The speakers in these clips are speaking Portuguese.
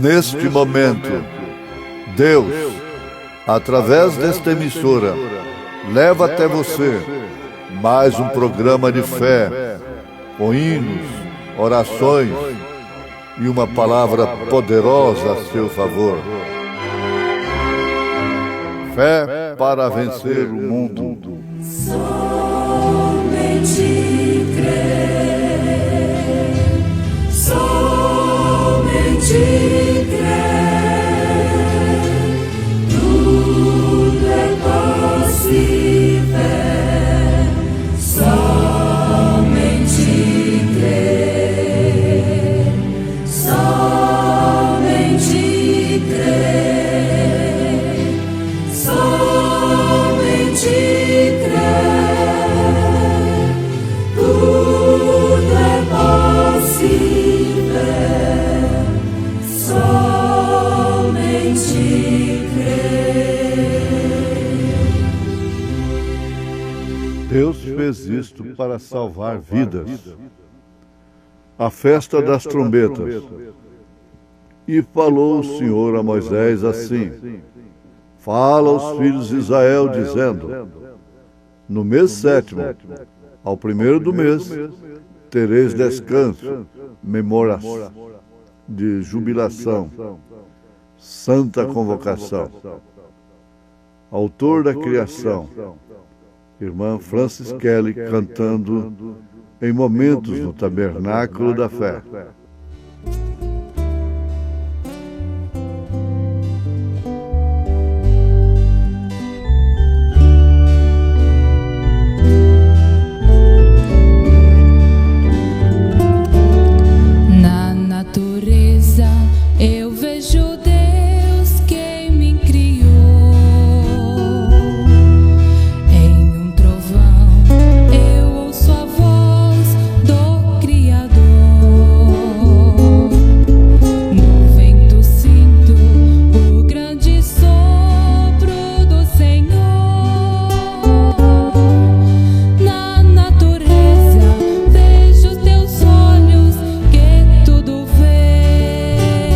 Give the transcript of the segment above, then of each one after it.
Neste momento, Deus, através desta emissora, leva até você mais um programa de fé, com hinos, orações e uma palavra poderosa a seu favor. Fé para vencer o mundo. Somente crer, somente crer, tudo é possível. Somente crer, somente crer, somente crer, tudo é possível. Somente crer. Deus fez isto para salvar vidas. A festa das trombetas. E falou o Senhor a Moisés assim: fala aos filhos de Israel, dizendo: no mês 7º, ao primeiro do mês, tereis descanso, memória de jubilação, santa convocação. Autor da criação, irmã Francis Kelly, cantando em Momentos no Tabernáculo da Fé. Na natureza eu vejo Deus quem me criou. Em um trovão eu ouço a voz do Criador. No vento sinto o grande sopro do Senhor. Na natureza vejo os teus olhos que tudo vê.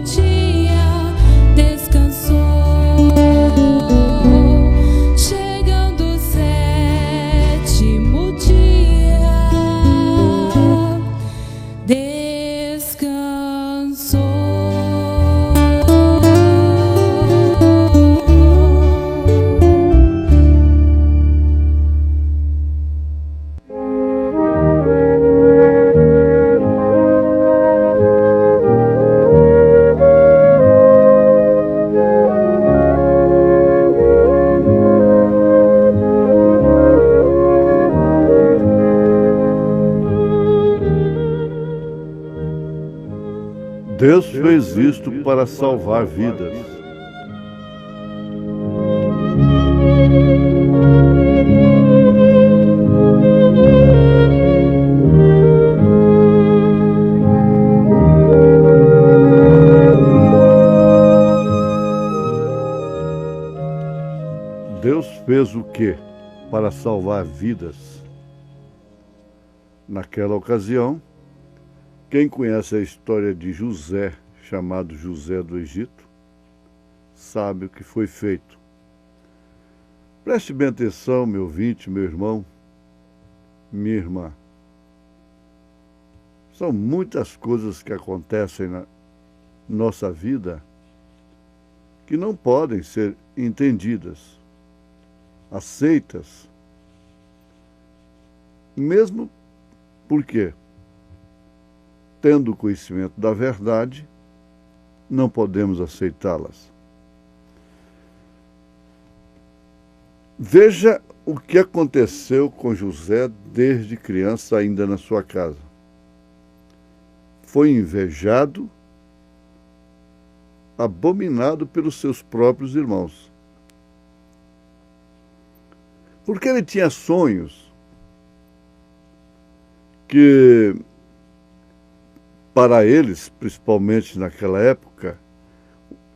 dia descansou. Chegando o sétimo dia, descansou. Deus fez isto para salvar vidas. Deus fez o quê? Para salvar vidas. Naquela ocasião, quem conhece a história de José, chamado José do Egito, sabe o que foi feito. Preste bem atenção, meu ouvinte, meu irmão, minha irmã. São muitas coisas que acontecem na nossa vida que não podem ser entendidas, aceitas, mesmo porque, tendo conhecimento da verdade, não podemos aceitá-las. Veja o que aconteceu com José desde criança, ainda na sua casa. Foi invejado, abominado pelos seus próprios irmãos. Porque ele tinha sonhos que, para eles, principalmente naquela época,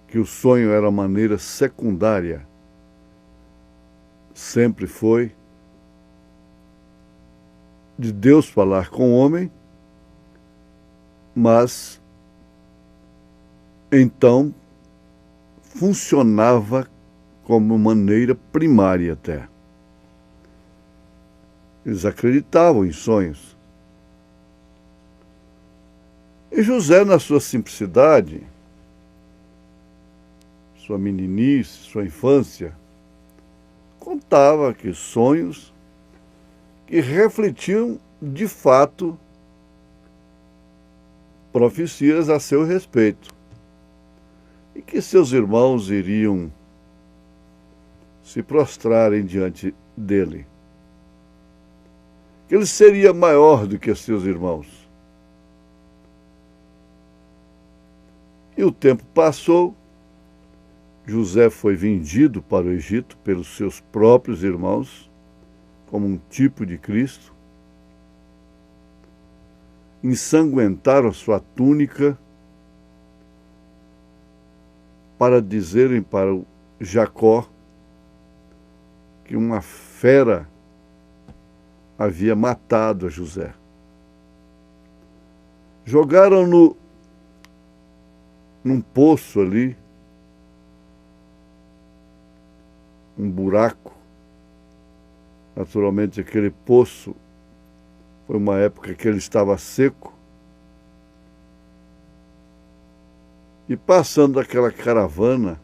que o sonho era maneira secundária, sempre foi de Deus falar com o homem, mas então funcionava como maneira primária até. Eles acreditavam em sonhos. E José, na sua simplicidade, sua meninice, sua infância, contava que sonhos que refletiam de fato profecias a seu respeito e que seus irmãos iriam se prostrarem diante dele, que ele seria maior do que seus irmãos. E o tempo passou, José foi vendido para o Egito pelos seus próprios irmãos, como um tipo de Cristo. Ensanguentaram sua túnica para dizerem para o Jacó que uma fera havia matado a José. Jogaram-no num poço ali, um buraco. Naturalmente, aquele poço foi uma época que ele estava seco. E passando aquela caravana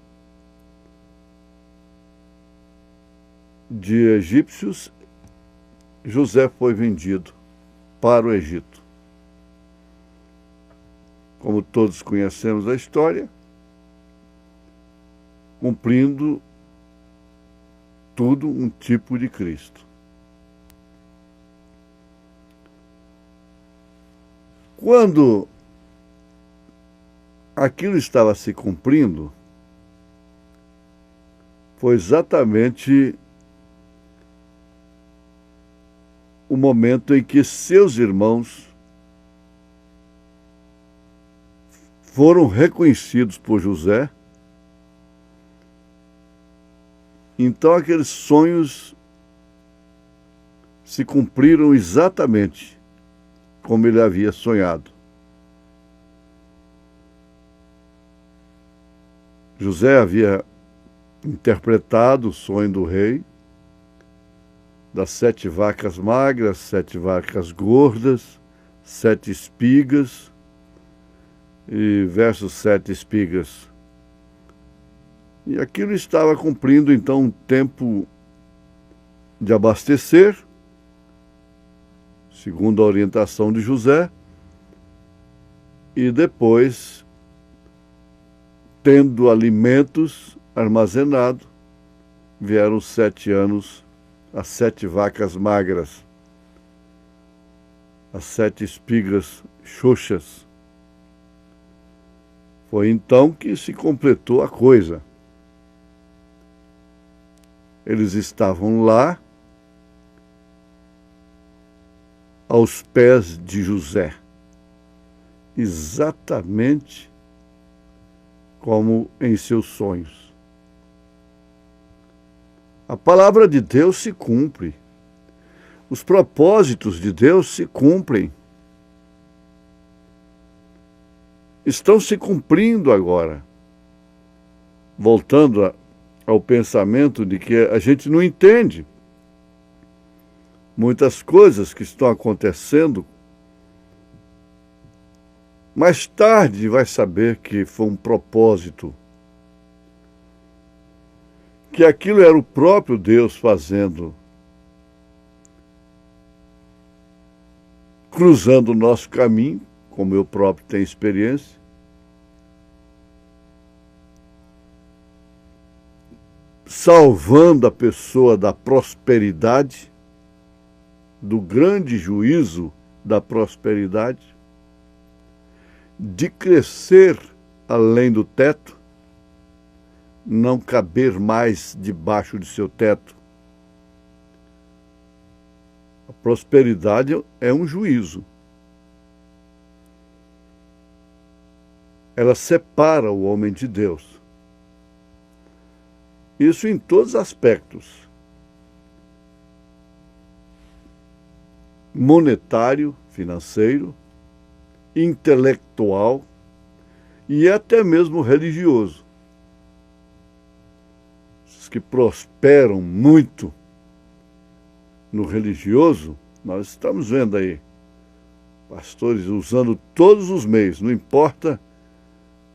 de egípcios, José foi vendido para o Egito. Como todos conhecemos a história, cumprindo tudo um tipo de Cristo. Quando aquilo estava se cumprindo, foi exatamente o momento em que seus irmãos foram reconhecidos por José. Então aqueles sonhos se cumpriram exatamente como ele havia sonhado. José havia interpretado o sonho do rei, das 7 vacas magras, 7 vacas gordas, 7 espigas, e versos 7 espigas. E aquilo estava cumprindo, então, um tempo de abastecer, segundo a orientação de José, e depois, tendo alimentos armazenados, vieram os 7 anos, as 7 vacas magras, as 7 espigas xoxas. Foi então que se completou a coisa. Eles estavam lá, aos pés de José, exatamente como em seus sonhos. A palavra de Deus se cumpre. Os propósitos de Deus se cumprem. Estão se cumprindo agora. Voltando ao pensamento de que a gente não entende muitas coisas que estão acontecendo. Mais tarde vai saber que foi um propósito, que aquilo era o próprio Deus fazendo, cruzando o nosso caminho, como eu próprio tenho experiência, salvando a pessoa da prosperidade, do grande juízo da prosperidade, de crescer além do teto, não caber mais debaixo de seu teto. A prosperidade é um juízo. Ela separa o homem de Deus. Isso em todos os aspectos. Monetário, financeiro, intelectual e até mesmo religioso. Os que prosperam muito no religioso, nós estamos vendo aí pastores usando todos os meios, não importa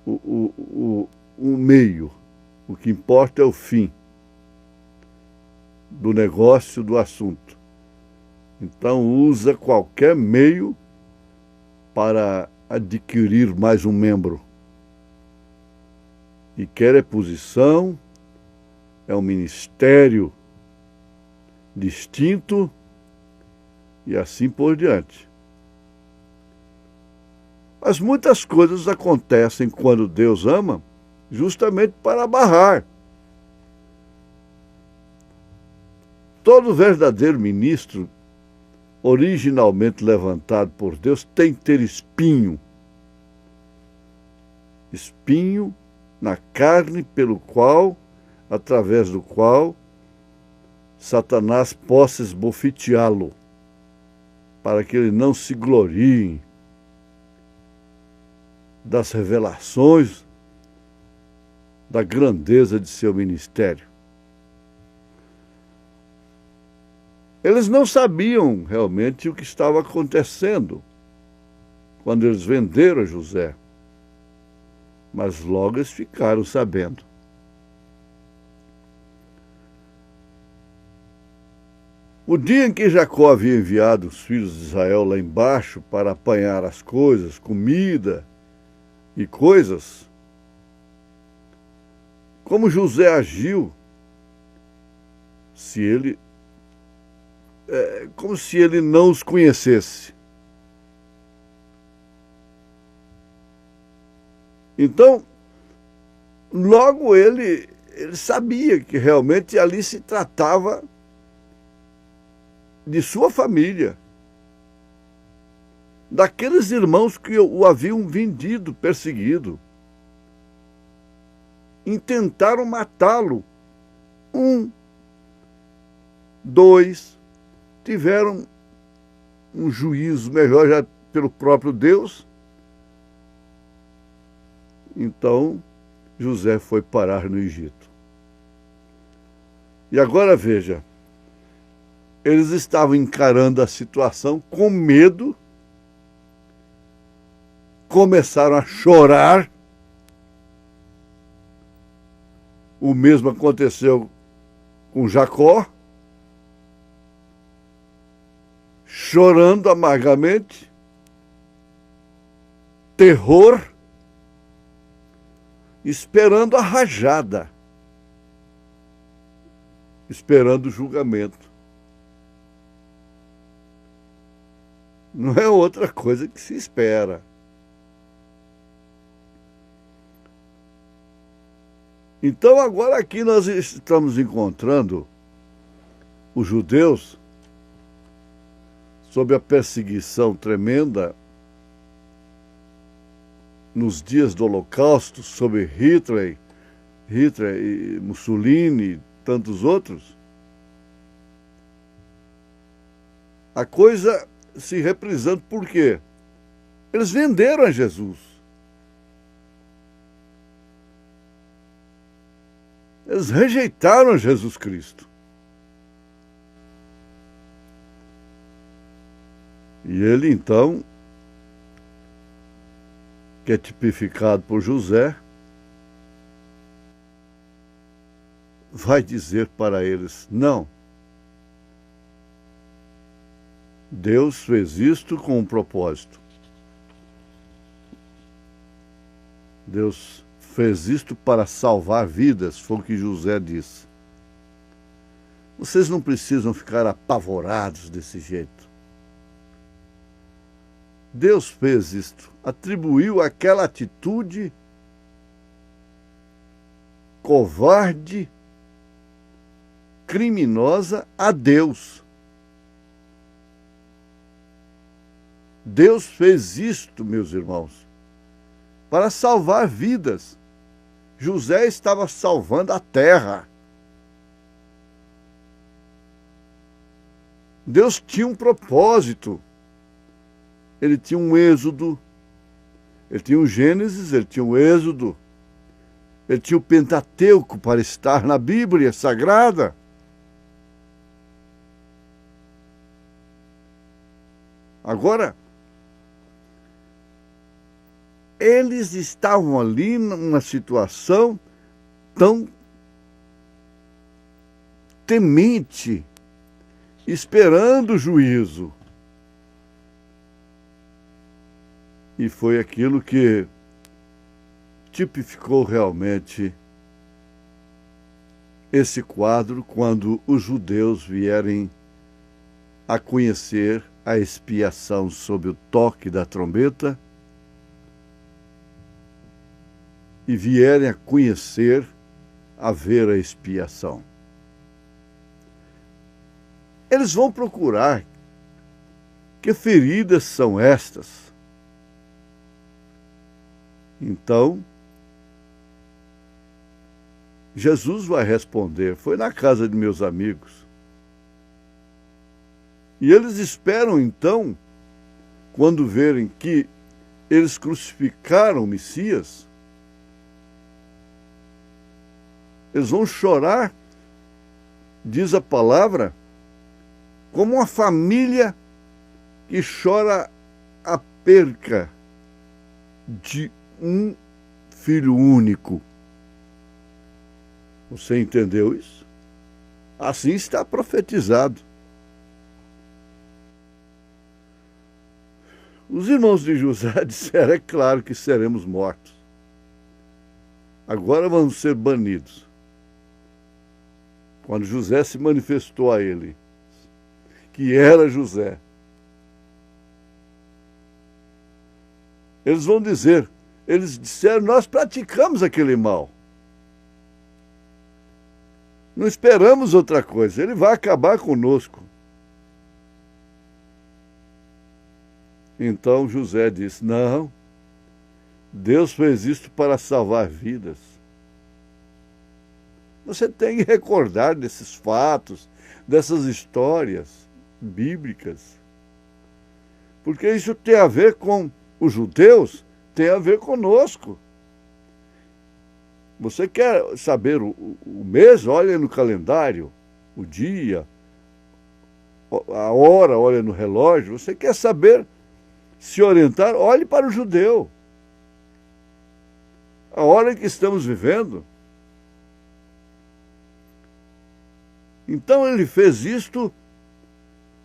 o meio, o que importa é o fim do negócio, do assunto. Então usa qualquer meio para adquirir mais um membro. E quer é posição, é um ministério distinto e assim por diante. Mas muitas coisas acontecem quando Deus ama, justamente para barrar. Todo verdadeiro ministro, originalmente levantado por Deus, tem que ter espinho. Espinho na carne através do qual Satanás possa esbofeteá-lo, para que ele não se glorie das revelações da grandeza de seu ministério. Eles não sabiam realmente o que estava acontecendo quando eles venderam a José, mas logo eles ficaram sabendo. O dia em que Jacó havia enviado os filhos de Israel lá embaixo para apanhar as coisas, comida e coisas, como José agiu, como se ele não os conhecesse. Então, logo ele sabia que realmente ali se tratava de sua família, daqueles irmãos que o haviam vendido, perseguido. Intentaram matá-lo. 1, 2, tiveram um juízo melhor já pelo próprio Deus. Então, José foi parar no Egito. E agora veja, eles estavam encarando a situação com medo, começaram a chorar. O mesmo aconteceu com Jacó, chorando amargamente, terror, esperando a rajada, esperando o julgamento. Não é outra coisa que se espera. Então agora aqui nós estamos encontrando os judeus sob a perseguição tremenda nos dias do Holocausto, sob Hitler e Mussolini e tantos outros. A coisa se reprisando, por quê? Eles venderam a Jesus. Eles rejeitaram Jesus Cristo. E ele, então, que é tipificado por José, vai dizer para eles: não. Deus fez isto com um propósito. Deus fez isto para salvar vidas, foi o que José disse. Vocês não precisam ficar apavorados desse jeito. Deus fez isto, atribuiu aquela atitude covarde, criminosa a Deus. Deus fez isto, meus irmãos, para salvar vidas. José estava salvando a terra. Deus tinha um propósito. Ele tinha um êxodo, ele tinha um Gênesis, ele tinha um êxodo, ele tinha o Pentateuco para estar na Bíblia Sagrada. Agora, eles estavam ali numa situação tão temente, esperando o juízo. E foi aquilo que tipificou realmente esse quadro quando os judeus vierem a conhecer a expiação sob o toque da trombeta e vierem a conhecer, a ver a expiação. Eles vão procurar que feridas são estas. Então, Jesus vai responder: foi na casa de meus amigos. E eles esperam, então, quando verem que eles crucificaram o Messias, eles vão chorar, diz a palavra, como uma família que chora a perca de um filho único. Você entendeu isso? Assim está profetizado. Os irmãos de José disseram: é claro que seremos mortos. Agora vamos ser banidos. Quando José se manifestou a ele, que era José, eles vão dizer, eles disseram: nós praticamos aquele mal. Não esperamos outra coisa, ele vai acabar conosco. Então José disse: não, Deus fez isto para salvar vidas. Você tem que recordar desses fatos, dessas histórias bíblicas. Porque isso tem a ver com os judeus, tem a ver conosco. Você quer saber o mês? Olha no calendário, o dia, a hora, olha no relógio. Você quer saber se orientar? Olhe para o judeu. A hora em que estamos vivendo. Então ele fez isto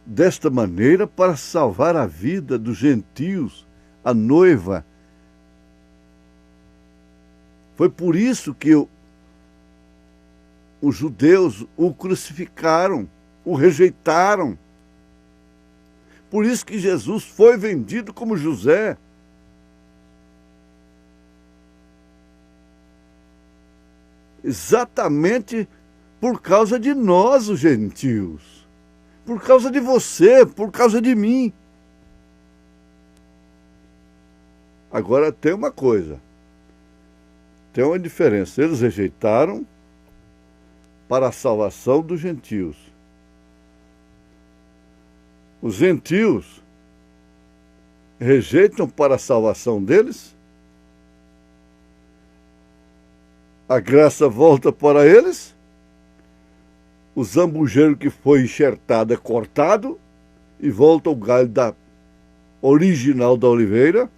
desta maneira para salvar a vida dos gentios, a noiva. Foi por isso que os judeus o crucificaram, o rejeitaram. Por isso que Jesus foi vendido como José. Exatamente por causa de nós, os gentios. Por causa de você, por causa de mim. Agora tem uma coisa. Tem uma diferença. Eles rejeitaram para a salvação dos gentios. Os gentios rejeitam para a salvação deles. A graça volta para eles. O zambujeiro que foi enxertado é cortado e volta o galho original da oliveira.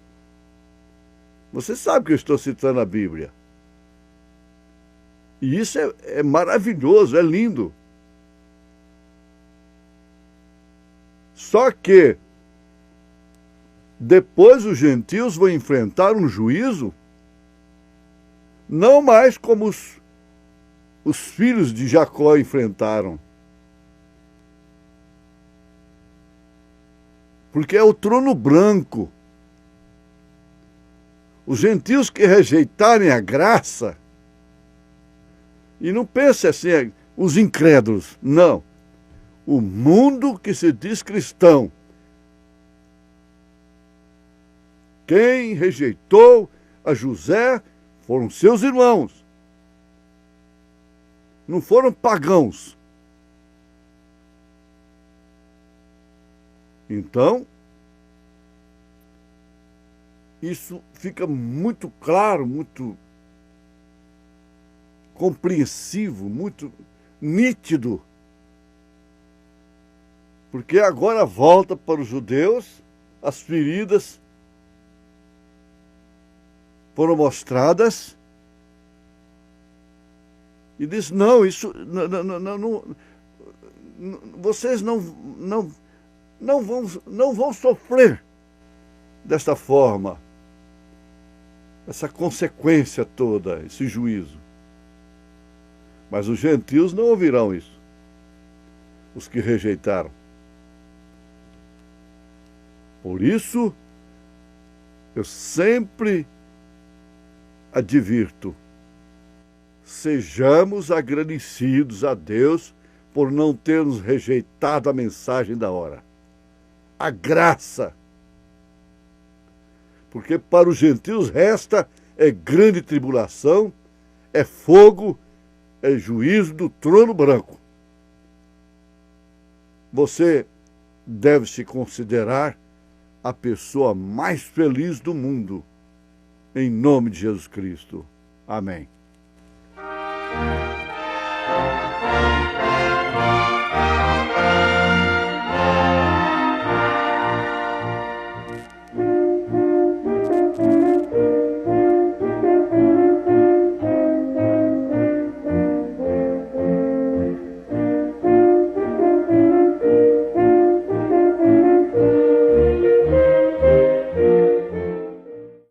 Você sabe que eu estou citando a Bíblia. E isso é maravilhoso, é lindo. Só que depois os gentios vão enfrentar um juízo não mais como os filhos de Jacó enfrentaram. Porque é o trono branco. Os gentios que rejeitarem a graça, e não pense assim, os incrédulos, não. O mundo que se diz cristão. Quem rejeitou a José foram seus irmãos. Não foram pagãos. Então, isso fica muito claro, muito compreensivo, muito nítido. Porque agora volta para os judeus, as feridas foram mostradas e diz, não, isso não, vocês não vão sofrer desta forma, essa consequência toda, esse juízo. Mas os gentios não ouvirão isso, os que rejeitaram. Por isso, eu sempre advirto, sejamos agradecidos a Deus por não termos rejeitado a mensagem da hora. A graça. Porque para os gentios resta grande tribulação, fogo, juízo do trono branco. Você deve se considerar a pessoa mais feliz do mundo. Em nome de Jesus Cristo. Amém.